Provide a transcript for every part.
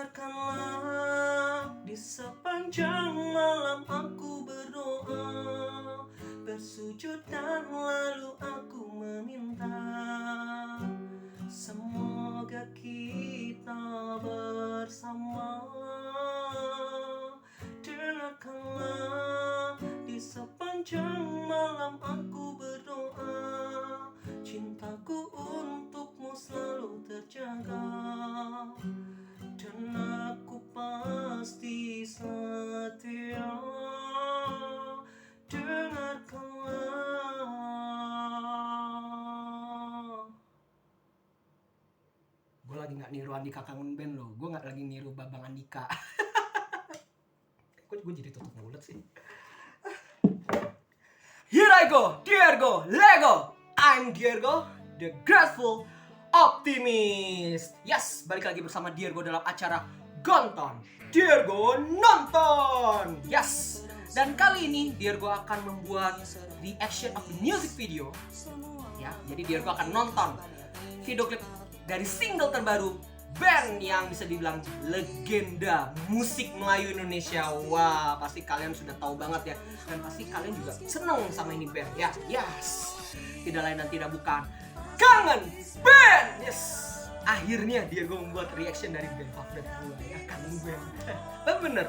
Dengarkanlah di sepanjang malam aku berdoa, bersujud dan lalu aku meminta, semoga kita bersama. Dengarkanlah di sepanjang malam aku berdoa, cintaku untukmu selalu terjaga, dan aku pasti setia. Dengarkanlah. Gue lagi gak niru Andika Kangen Band loh. Gue gak lagi niru Babang Andika. Kok gue jadi tutup mulut sih? Here I go, Diergo, Lego. I'm Diergo, the Grateful Optimist. Yes, balik lagi bersama Diergo dalam acara Gonton Diergo Nonton. Yes, dan kali ini Diergo akan membuat reaction of the music video. Ya, jadi Diergo akan nonton video klip dari single terbaru band yang bisa dibilang legenda musik Melayu Indonesia. Wah, pasti kalian sudah tahu banget ya. Dan pasti kalian juga seneng sama ini band ya. Yes, tidak lain dan tidak bukan Kangen Band. Yes, akhirnya dia gue membuat reaction dari band favorit gue ya, Kangen Band. Tapi bener,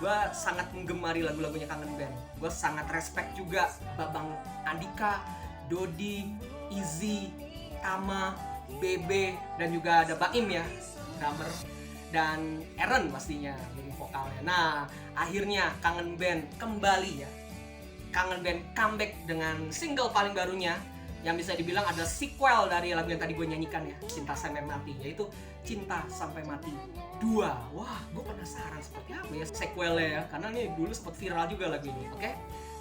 gue sangat menggemari lagu-lagunya Kangen Band. Gue sangat respect juga Babang Andika, Dodi, Izzy, Tama, Bebe, dan juga ada Baim ya, drummer, dan Aaron pastinya jadi vokalnya. Nah, akhirnya Kangen Band kembali ya. Kangen Band comeback dengan single paling barunya yang bisa dibilang ada sequel dari lagu yang tadi gue nyanyikan ya, Cinta Sampai Mati, yaitu Cinta Sampai Mati 2. Wah, gue penasaran seperti apa ya sequelnya ya, karena ini dulu sempat viral juga lagu ini, oke?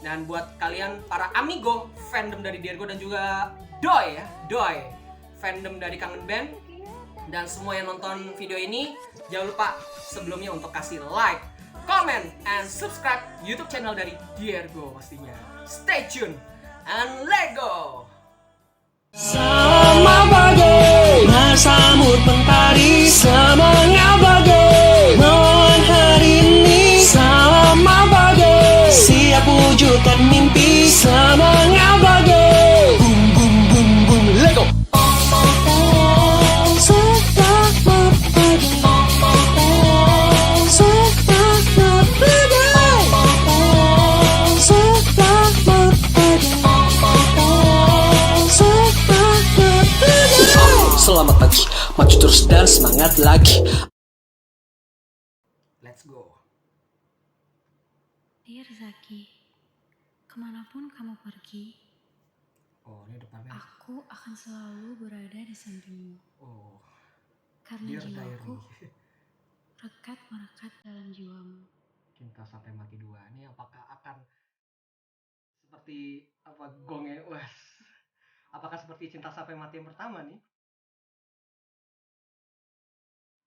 Dan buat kalian para amigo fandom dari Diergo dan juga Doi ya, Doi fandom dari Kangen Band dan semua yang nonton video ini, jangan lupa sebelumnya untuk kasih like, comment, and subscribe YouTube channel dari Diergo pastinya. Stay tune and let go. Sama bagai bersamut mentari, semangat bagai melawan hari ini. Sama bagai siap wujudkan mimpi, semangat bagai boom boom boom boom, let go. Selamat pagi, maju terus dan semangat lagi. Let's go. Dear Zaki, kemanapun kamu pergi, Oh, ini depannya. aku akan selalu berada di sampingmu. Oh, Karena Dear jiwaku Diary. rekat merekat dalam jiwamu. Cinta Sampai Mati 2. Ini apakah akan seperti apa gongnya? Wah. Apakah seperti Cinta Sampai Mati yang pertama nih?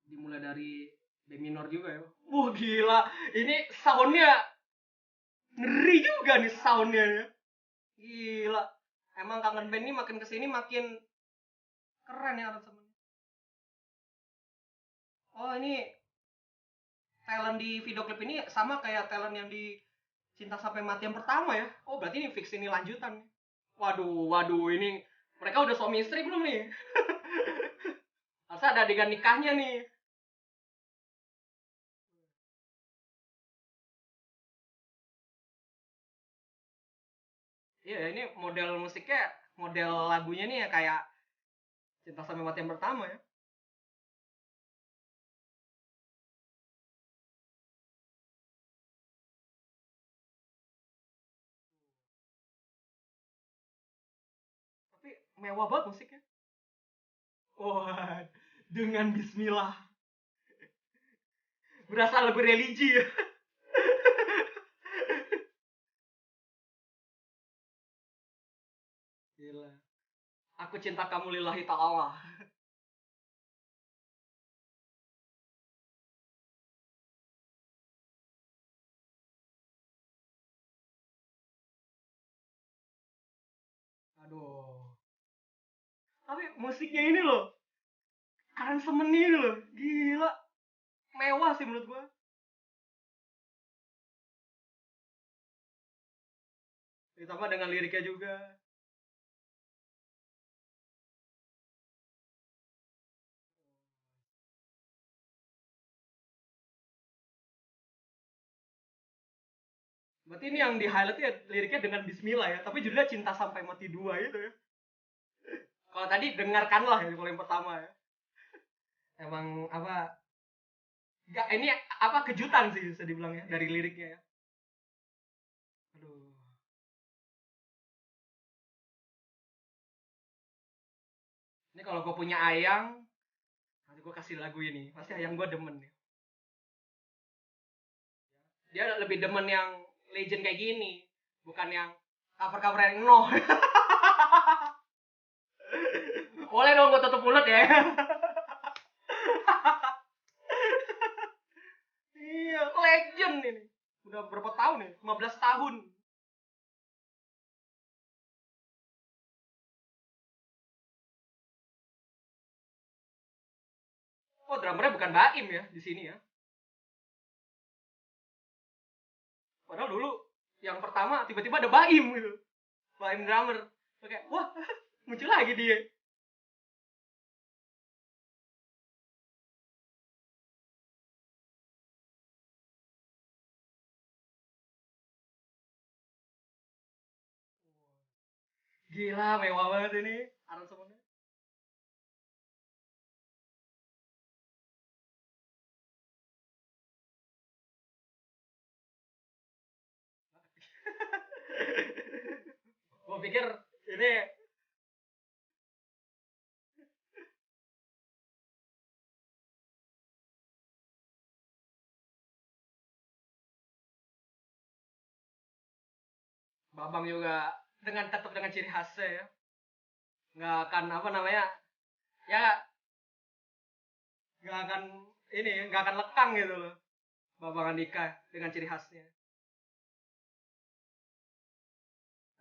Dimulai dari B minor juga ya. Wah, gila. Ini soundnya ngeri juga nih soundnya ya. Gila. Emang Kangen Band ini makin kesini makin keren ya aransemennya. Oh, ini talent di video klip ini sama kayak talent yang di Cinta Sampai Mati yang pertama ya. Oh, berarti ini fix ini lanjutan. Waduh, ini mereka udah suami istri belum nih? Masa ada adegan nikahnya nih? Iya, ini model musiknya, model lagunya nih ya kayak Cinta Sampai Mati yang pertama ya. Tapi mewah banget musiknya. Wah, dengan Bismillah. Berasa lagu religi ya. Gila. Aku cinta kamu lillahi ta'ala. Aduh. Tapi musiknya ini loh, aransemennya ini loh, gila. mewah sih menurut gue. Ditambah dengan liriknya juga. Berarti ini yang di highlight ya liriknya dengan Bismillah ya, tapi judulnya Cinta Sampai Mati 2 itu ya. Kalau tadi dengarkanlah ya kalau yang pertama ya. Emang apa? Gak, ini apa kejutan sih bisa dibilang ya dari liriknya ya. Aduh. Ini kalau gue punya ayang, nanti gue kasih lagu ini. Pasti ayang gue demen ya. Dia lebih demen yang legend kayak gini, bukan yang cover-cover yang no. Boleh dong gue tutup mulut ya. Iya, legend ini. Udah berapa tahun nih? 15 tahun. Oh, drummernya bukan Baim ya di sini ya. Padahal dulu yang pertama tiba-tiba ada Baim gitu. Baim drummer. Oke, wah, muncul lagi dia. Gila, mewah banget ini aransemennya. Gua pikir ini Babang juga dengan tetap dengan ciri khasnya ya. Nggak akan apa namanya? Ya nggak akan ini, nggak akan lekang gitu loh. Babang Andika dengan ciri khasnya.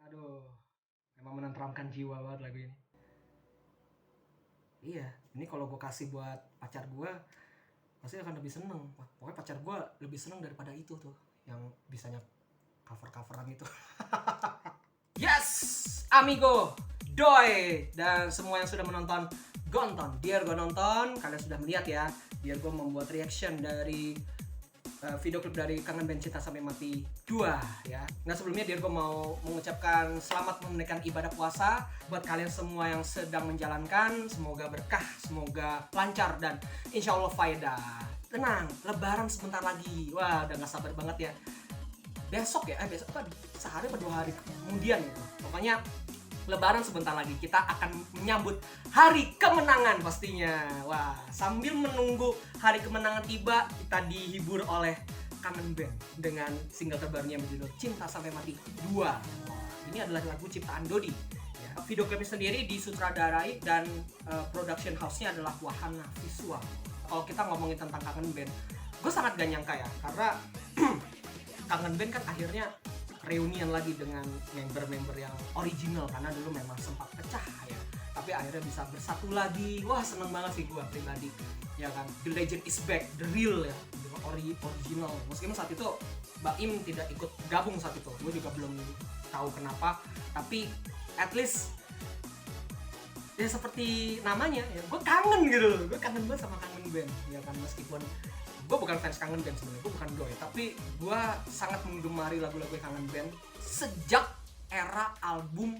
Aduh, memang menenteramkan jiwa banget lagu ini. Iya, ini kalau gue kasih buat pacar gue, pasti akan lebih seneng. Wah, pokoknya pacar gue lebih seneng daripada itu tuh, yang bisanya cover-coveran itu. Yes, amigo, doi, dan semua yang sudah menonton Gonton, Dear Gue Nonton, kalian sudah melihat ya, Dear Gue membuat reaction dari video klip dari Kangen Band Cinta Sampai Mati 2 ya. Nah sebelumnya Dear Gue mau mengucapkan selamat menunaikan ibadah puasa buat kalian semua yang sedang menjalankan. Semoga berkah, semoga lancar dan insya Allah faedah. Tenang, lebaran sebentar lagi. Wah udah gak sabar banget ya. Besok ya, besok apa? Sehari atau 2 hari kemudian gitu. Pokoknya lebaran sebentar lagi kita akan menyambut hari kemenangan pastinya. Wah, sambil menunggu hari kemenangan tiba, kita dihibur oleh Kangen Band dengan single terbarunya berjudul Cinta Sampai Mati 2. Wah, ini adalah lagu ciptaan Dodi. Ya, video klipnya sendiri disutradarai dan production house-nya adalah Wahana Visual. Kalau kita ngomongin tentang Kangen Band, gue sangat gak nyangka ya, karena Kangen Band kan akhirnya reunian lagi dengan member-member yang original karena dulu memang sempat pecah ya, tapi akhirnya bisa bersatu lagi. Wah seneng banget sih gue pribadi ya kan. The legend is back, the real ya, original. Meskipun saat itu Baim tidak ikut gabung saat itu, gue juga belum tahu kenapa, tapi at least ya seperti namanya ya, gue kangen gitu loh, gue kangen banget sama Kangen Band ya kan. Meskipun gue bukan fans Kangen Band sebenarnya, gue bukan doi, tapi gue sangat menggemari lagu-lagu Kangen Band sejak era album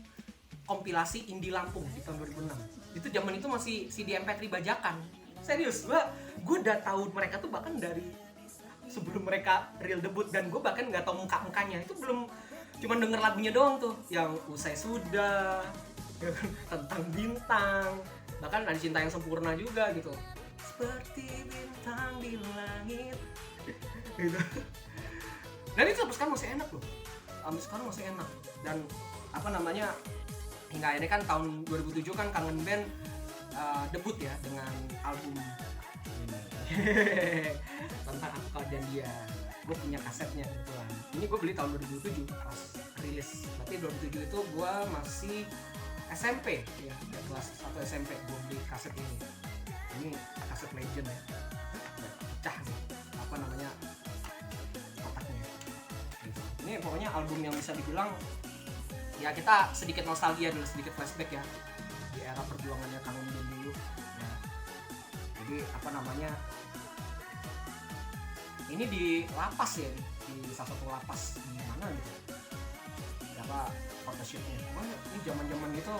kompilasi Indie Lampung di tahun 2006. Itu zaman itu masih CD MP3 bajakan. Serius, gue udah tahu mereka tuh bahkan dari sebelum mereka real debut, dan gue bahkan nggak tahu muka-mukanya. Itu belum, cuman denger lagunya doang tuh, yang Usai Sudah, Tentang Bintang, bahkan ada Cinta Yang Sempurna juga gitu. Seperti bintang di langit gitu. Dan itu sampai sekarang masih enak loh, sampai sekarang masih enak. Dan apa namanya, hingga ini kan tahun 2007 kan Kangen Band debut ya dengan album ini. Tentang Aku dan Dia. Gue punya kasetnya kebetulan. Ini gue beli tahun 2007 pas rilis. Berarti 2007 itu gue masih SMP ya, kelas 1 SMP gue beli kaset ini. Ini kaset legend ya, pecah nih ini pokoknya album yang bisa dibilang ya kita sedikit nostalgia dulu, sedikit flashback ya di era perjuangannya Kangen Band dulu ya. Jadi apa namanya, ini di lapas ya, di salah satu lapas di mana gitu ya, apa photoshootnya. Cuman ini zaman itu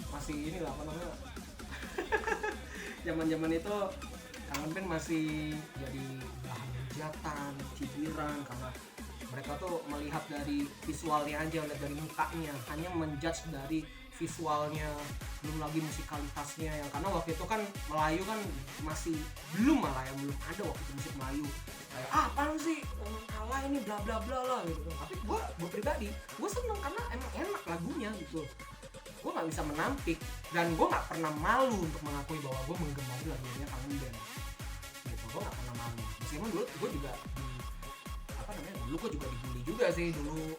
masih ini lah apa namanya zaman itu Kangen Band masih jadi bahan hujatan, cibiran, karena mereka tuh melihat dari visualnya aja, lihat dari mukanya, hanya menjudge dari visualnya, belum lagi musikalitasnya ya. Karena waktu itu kan Melayu kan masih belum, malah yang belum ada waktu itu musik Melayu. Kayak apaan sih, kalah ini bla bla bla lah gitu. Tapi gue pribadi, gue seneng karena emang enak lagunya gitu. Gue nggak bisa menampik dan gue nggak pernah malu untuk mengakui bahwa gue menggemari lagunya Kangen Band. Gitu, gue nggak pernah malu. Meskipun dulu gue juga dulu gue juga dibully juga sih dulu.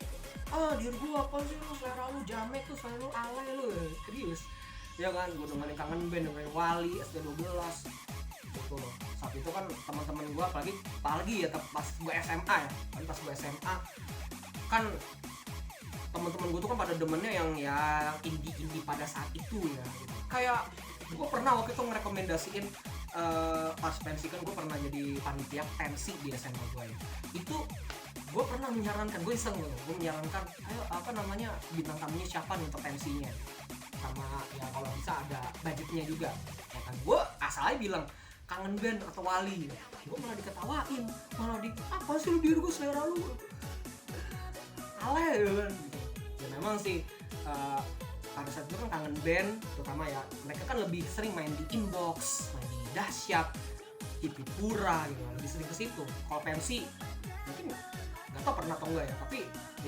Dir gue apa sih lu, selera lu jamet tuh, selera lu alay lu, serius ya kan. Gue dengerin Kangen Band, dengerin Wali, SD12 gitu. Saat itu kan teman-teman gue apalagi ya pas gue SMA ya, pas gue SMA kan teman-teman gue tuh kan pada demennya yang indie pada saat itu ya. Kayak gue pernah waktu itu ngerekomendasiin pas pensi kan gue pernah jadi panitia pensi di SMA gue ya. Itu gue pernah menyarankan, gue iseng loh, gue menyarankan ayo apa namanya bintang tamunya siapa nih untuk pensinya, sama ya kalau bisa ada budgetnya juga ya kan. Gue asal aja bilang Kangen Band atau Wali, gue malah diketawain, malah apa sih lu, diri gue selera lu alay kan gitu. Ya memang sih pada saat itu kan Kangen Band terutama ya, mereka kan lebih sering main di Inbox, main di Dahsyat, TV Pura gitu, lebih sering ke situ. Kalau pensi mungkin nggak tau pernah atau enggak ya, tapi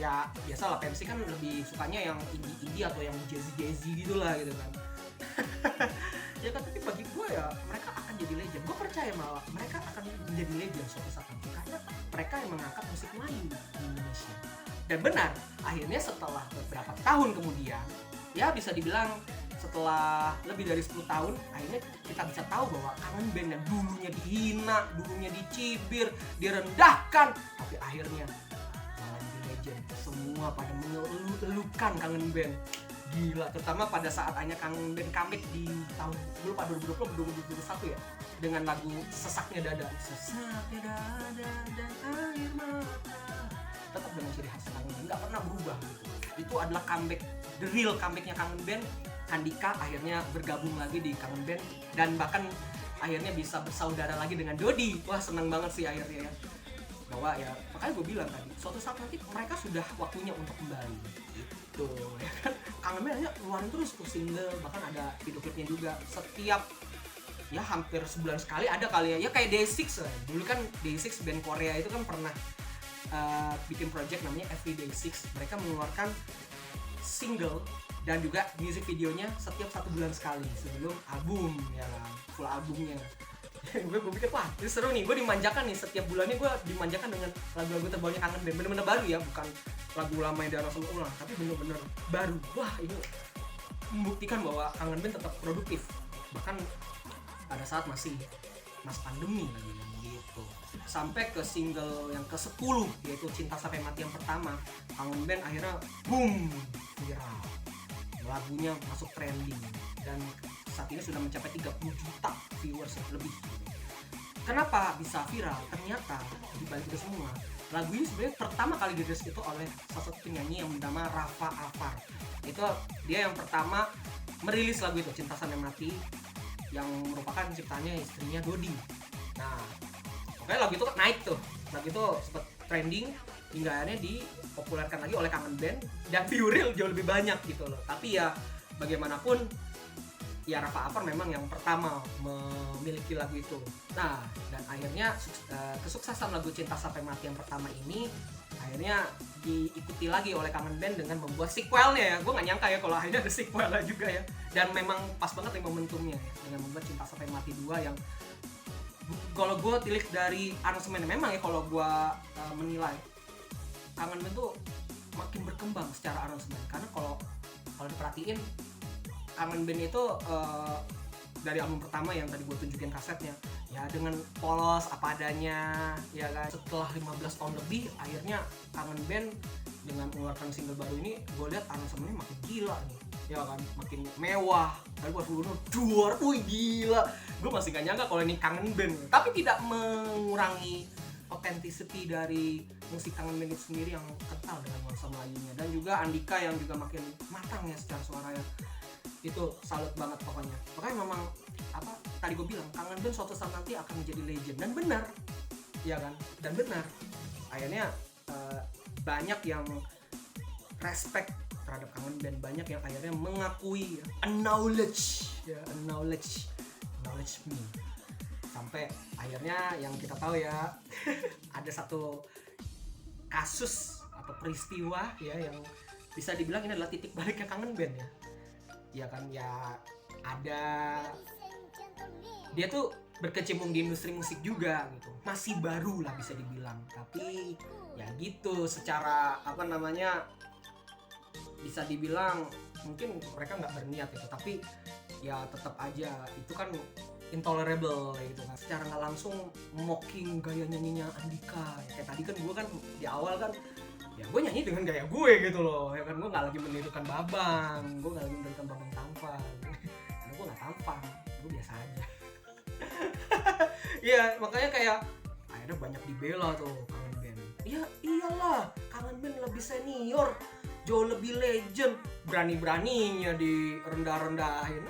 ya biasalah pensi kan lebih sukanya yang indie atau yang jazzy gitu lah gitu kan. Ya kan, tapi bagi gue ya mereka akan jadi legend. Gue percaya malah mereka akan menjadi legend suatu saat nanti karena mereka yang mengangkat musik Melayu di Indonesia. Dan benar, akhirnya setelah beberapa tahun kemudian, ya bisa dibilang setelah lebih dari 10 tahun, akhirnya kita bisa tahu bahwa Kangen Band yang dulunya dihina, dulunya dicibir, direndahkan, tapi akhirnya malah jadi legend. Semua pada mengeluhkan Kangen Band. Gila, terutama pada saat hanya Kangen Band comeback di tahun lupa 2020 2021 ya, dengan lagu Sesaknya Dada. Sesaknya dada dan air mata. Tetap dengan ciri khas Kangen Band, nggak pernah berubah gitu. Itu adalah comeback, the real comebacknya Kangen Band. Andika akhirnya bergabung lagi di Kangen Band dan bahkan akhirnya bisa bersaudara lagi dengan Dodi. Wah, senang banget sih akhirnya ya. Bahwa ya makanya gue bilang tadi, suatu saat nanti mereka sudah waktunya untuk kembali gitu ya kan. Kangen Band hanya keluarin terus tuh single, bahkan ada video klipnya juga setiap ya hampir sebulan sekali ada kali ya. Ya kayak Day6 lah. Dulu kan Day6 band Korea itu kan pernah bikin project namanya Everyday 6. Mereka mengeluarkan single dan juga music videonya setiap 1 bulan sekali sebelum album ya kan, full albumnya. gue pikir wah ini seru nih, gue dimanjakan nih setiap bulannya, gue dimanjakan dengan lagu-lagu terbarunya Kangen Band, bener-bener baru ya, bukan lagu lama yang diarang ulang, tapi bener-bener baru. Wah, ini membuktikan bahwa Kangen Band tetap produktif bahkan pada saat masih pandemi lagi gitu. Sampai ke single yang ke-10 yaitu Cinta Sampai Mati yang pertama, Kangen Band akhirnya boom viral, lagunya masuk trending dan saat ini sudah mencapai 30 juta viewers lebih. Kenapa bisa viral? Ternyata di balik itu semua, lagu ini sebenarnya pertama kali dirilis itu oleh salah satu penyanyi yang bernama Rafa Alvar. Itu dia yang pertama merilis lagu itu, Cinta Sampai Mati, yang merupakan ciptaannya istrinya Dodi. Nah, oke, lagu itu naik tuh, lagu itu sempat trending hingga akhirnya dipopulerkan lagi oleh Kangen Band dan view-nya jauh lebih banyak gitu loh. Tapi ya bagaimanapun ya Rafa Alvar memang yang pertama memiliki lagu itu. Nah, dan akhirnya kesuksesan lagu Cinta Sampai Mati yang pertama ini akhirnya diikuti lagi oleh Kangen Band dengan membuat sequelnya ya. Gue gak nyangka ya kalau akhirnya ada sequelnya juga ya. Dan memang pas banget nih momentumnya ya, dengan membuat Cinta Sampai Mati 2 yang kalau gue tilik dari aransemen, memang ya kalau gue menilai Kangen Band tuh makin berkembang secara aransemen. Karena kalau diperhatiin Kangen Band itu dari album pertama yang tadi gue tunjukin kasetnya ya dengan polos apa adanya ya kan. Setelah 15 tahun lebih akhirnya Kangen Band dengan mengeluarkan single baru ini, gue lihat aransemennya makin gila nih ya kan, makin mewah. Tadi pas dulu duar, wih gila, gue masih gak nyangka kalau ini Kangen Band, tapi tidak mengurangi authenticity dari musik Kangen Band itu sendiri yang kental dengan nuansa Melayunya. Dan juga Andika yang juga makin matang ya secara suaranya, itu salut banget pokoknya. Makanya memang apa tadi gue bilang, Kangen Band suatu saat nanti akan menjadi legend, dan benar ya kan, dan benar akhirnya banyak yang respect terhadap Kangen Band, banyak yang akhirnya mengakui, acknowledge me, sampai akhirnya yang kita tahu ya ada satu kasus atau peristiwa ya yang bisa dibilang ini adalah titik baliknya Kangen Band ya kan, ya ada dia tuh berkecimpung di industri musik juga gitu, masih baru lah bisa dibilang, tapi ya gitu secara apa namanya bisa dibilang mungkin mereka nggak berniat gitu, tapi ya tetap aja itu kan intolerable gitu kan, secara nggak langsung mocking gaya nyanyinya Andika ya. Kayak tadi kan gue kan di awal kan ya gue nyanyi dengan gaya gue gitu loh ya kan, gue nggak lagi menirukan Babang, gue nggak lagi menirukan Babang tampan karena gue nggak tampan, gue biasa aja. Ya makanya kayak akhirnya banyak dibela tuh Kangen Band. Ya iyalah, Kangen Band lebih senior, jauh lebih legend, berani-beraninya direndah-rendahin.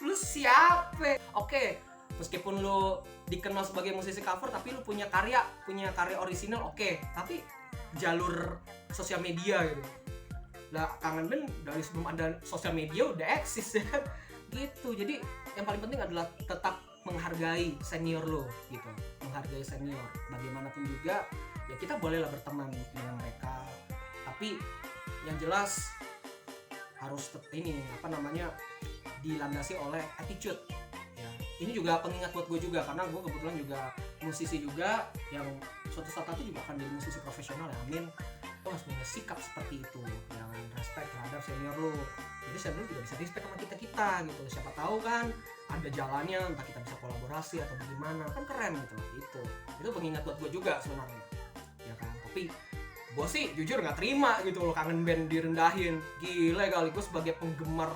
Lu siapa? Oke, meskipun lu dikenal sebagai musisi cover tapi lu punya karya orisinal, oke. Tapi jalur sosial media gitu. Lah Kangen Band dari sebelum ada sosial media udah eksis ya kan. Gitu. Jadi yang paling penting adalah tetap menghargai senior lo gitu, menghargai senior bagaimanapun juga ya, kita bolehlah berteman dengan mereka, tapi yang jelas harus ini apa namanya dilandasi oleh attitude ya. Ini juga pengingat buat gue juga karena gue kebetulan juga musisi juga yang suatu saat nanti juga akan jadi musisi profesional ya, amin. Lo harus punya sikap seperti itu, jangan respect terhadap senior lo. Jadi senior juga bisa respect sama kita gitu, siapa tahu kan ada jalannya, entah kita bisa kolaborasi atau bagaimana, kan keren gitu. Itu pengingat buat gue juga sebenarnya ya kan. Tapi gue sih jujur nggak terima gitu loh Kangen Band direndahin. Gila kali, gue sebagai penggemar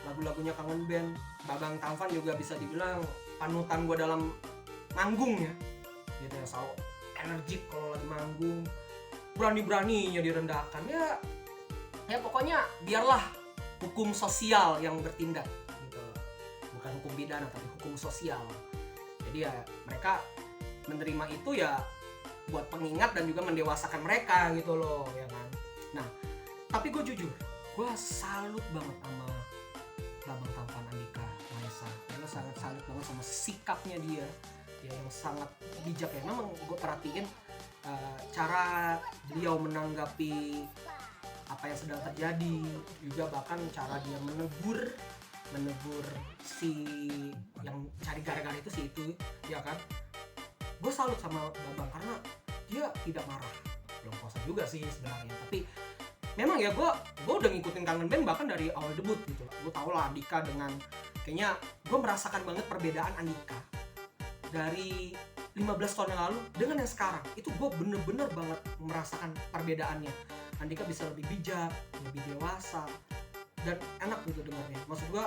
lagu-lagunya Kangen Band, Babang Tampan juga bisa dibilang panutan gue dalam manggung ya gitu ya, selalu energik kalau lagi manggung, berani-beraninya direndahkan ya pokoknya biarlah hukum sosial yang bertindak gitu, bukan hukum pidana tapi hukum sosial. Jadi ya mereka menerima itu ya buat pengingat dan juga mendewasakan mereka gitu loh ya kan. Nah tapi gue jujur, gue salut banget sama Babang Tampan Andika Maesa. Gue sangat salut banget sama sikapnya dia ya, yang sangat bijak ya. Memang gue perhatiin cara beliau menanggapi apa yang sedang terjadi, juga bahkan cara dia menegur si yang cari gara-gara itu si itu ya kan. Gue salut sama Babang karena dia tidak marah, belum puasa juga sih sebenarnya, tapi memang ya gue udah ngikutin Kangen Band bahkan dari awal debut gitu. Gue tau lah Andika dengan kayaknya gue merasakan banget perbedaan Andika dari 15 tahun yang lalu dengan yang sekarang. Itu gue bener-bener banget merasakan perbedaannya. Andika bisa lebih bijak, lebih dewasa, dan enak gitu dengarnya. Maksud gue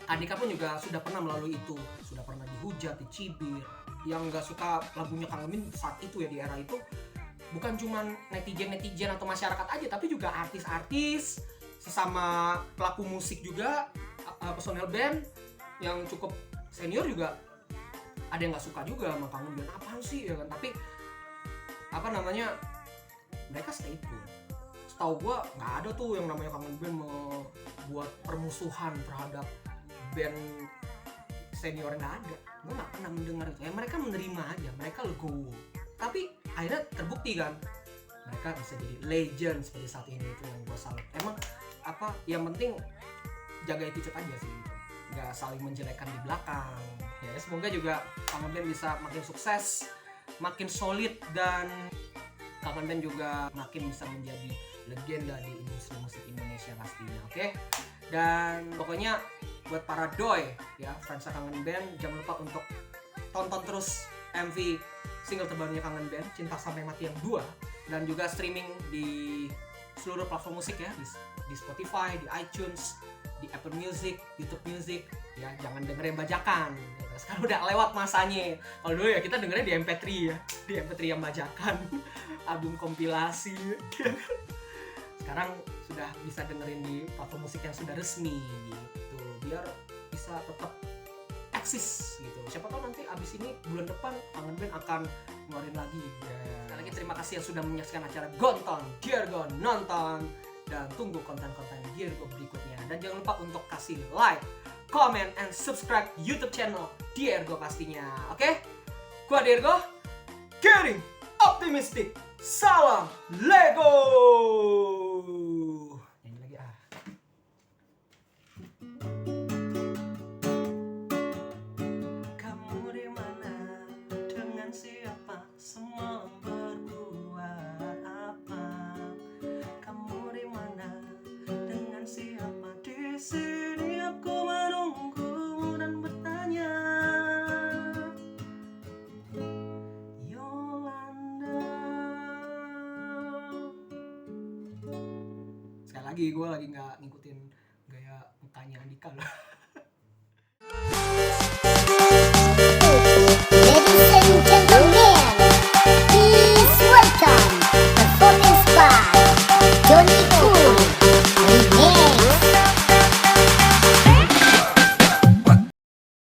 Andika pun juga sudah pernah melalui itu, sudah pernah dihujat, dicibir. Yang gak suka lagunya Kangen Band saat itu ya, di era itu bukan cuman netizen atau masyarakat aja, tapi juga artis-artis, sesama pelaku musik juga, personel band yang cukup senior juga ada yang nggak suka juga sama Kangen Band, apaan sih ya kan. Tapi apa namanya mereka stay pun. Setahu gua nggak ada tuh yang namanya Kangen Band mau buat permusuhan terhadap band senior, nggak ada. Gua nggak pernah mendengar itu. Ya mereka menerima aja, mereka legowo. Tapi akhirnya terbukti kan mereka bisa jadi legend seperti saat ini. Itu yang gue salut. Emang apa yang penting jaga attitude aja sih gitu, nggak saling menjelekkan di belakang ya. Semoga juga Kangen Band bisa makin sukses, makin solid, dan Kangen Band juga makin bisa menjadi legenda di industri musik Indonesia pastinya. Oke? Dan pokoknya buat para doi ya, fans Kangen Band, jangan lupa untuk tonton terus MV single terbarunya Kangen Band, Cinta Sampai Mati yang 2, dan juga streaming di seluruh platform musik ya, di Spotify, di iTunes, di Apple Music, YouTube Music. Ya, jangan dengerin bajakan. Sekarang udah lewat masanya. Kalau dulu ya kita dengernya di MP3 ya, di MP3 yang bajakan, album kompilasi. Sekarang sudah bisa dengerin di platform musik yang sudah resmi gitu, biar bisa tetap eksis gitu. Siapa tahu nanti abis ini bulan depan Kangen Band akan ngeluarin lagi. Sekali lagi terima kasih yang sudah menyaksikan acara Gonton Diergo Nonton, dan tunggu konten-konten Diergo berikutnya. Dan jangan lupa untuk kasih like, comment, and subscribe YouTube channel Diergo pastinya. Oke? Gua Diergo, caring, optimistic, salam Lego. Nyanyi lagi ah. Kamu di mana? Dengan siapa? Semalam berbuat apa? Kamu di mana? Dengan siapa? Di sini aku menunggumu dan bertanya. Yolanda. Sekali lagi gue lagi nggak ngikutin gaya mukanya Andika loh.